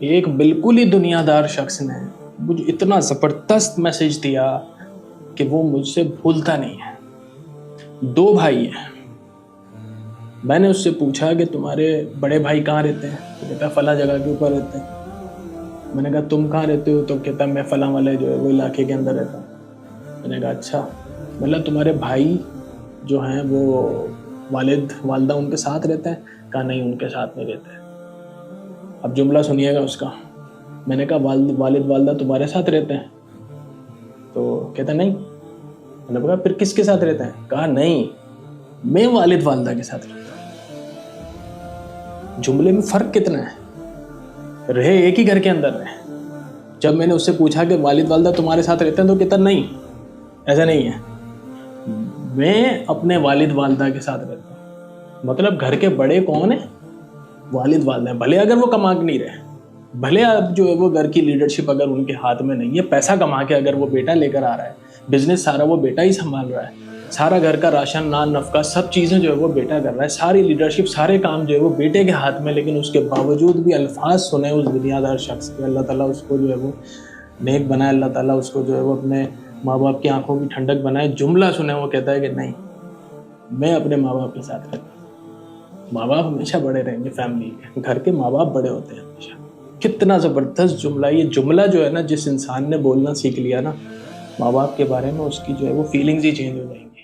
ایک بالکل ہی دنیا دار شخص نے مجھے اتنا زبردست میسج دیا کہ وہ مجھ سے بھولتا نہیں ہے. 2 بھائی ہیں. میں نے اس سے پوچھا کہ تمہارے بڑے بھائی کہاں رہتے ہیں؟ تو کہتا ہے فلاں جگہ کے اوپر رہتے ہیں. میں نے کہا تم کہاں رہتے ہو؟ تو کہتا ہے میں فلاں والے جو ہے وہ علاقے کے اندر رہتا ہوں. میں نے کہا اچھا، مطلب تمہارے بھائی جو ہیں وہ والد والدہ ان کے ساتھ رہتے ہیں؟ کہا نہیں، ان کے ساتھ نہیں رہتے. اب جملہ سنیے گا اس کا. میں نے کہا والد والدہ تمہارے ساتھ رہتے ہیں؟ تو کہتا نہیں. میں نے کہا پھر کس کے ساتھ رہتے ہیں؟ کہا نہیں، میں والد والدہ کے ساتھ رہتا ہوں. جملے میں فرق کتنا ہے؟ رہے ایک ہی گھر کے اندر رہے. جب میں نے اس سے پوچھا کہ والد والدہ تمہارے ساتھ رہتے ہیں تو کہتا نہیں، ایسا نہیں ہے، میں اپنے والد والدہ کے ساتھ رہتا ہوں. مطلب گھر کے بڑے کون ہیں؟ والد والدہ ہیں. بھلے اگر وہ کما کے نہیں رہے، بھلے اب جو ہے وہ گھر کی لیڈرشپ اگر ان کے ہاتھ میں نہیں ہے، پیسہ کما کے اگر وہ بیٹا لے کر آ رہا ہے، بزنس سارا وہ بیٹا ہی سنبھال رہا ہے، سارا گھر کا راشن نان نفقہ سب چیزیں جو ہے وہ بیٹا کر رہا ہے، ساری لیڈرشپ سارے کام جو ہے وہ بیٹے کے ہاتھ میں، لیکن اس کے باوجود بھی الفاظ سنے اس دنیا دار شخص کے. اللہ تعالیٰ اس کو جو ہے وہ نیک بنائے، اللہ تعالیٰ اس کو جو ہے وہ اپنے ماں باپ کی آنکھوں کی ٹھنڈک بنائے. جملہ سنے وہ کہتا ہے کہ نہیں، میں اپنے ماں باپ کے ساتھ رہتا ہوں. ماں باپ ہمیشہ بڑے رہیں گے. فیملی کے گھر کے ماں باپ بڑے ہوتے ہیں ہمیشہ. کتنا زبردست جملہ. یہ جملہ جو ہے نا، جس انسان نے بولنا سیکھ لیا نا ماں باپ کے بارے میں، اس کی جو ہے وہ فیلنگز ہی چینج ہو جائیں گی.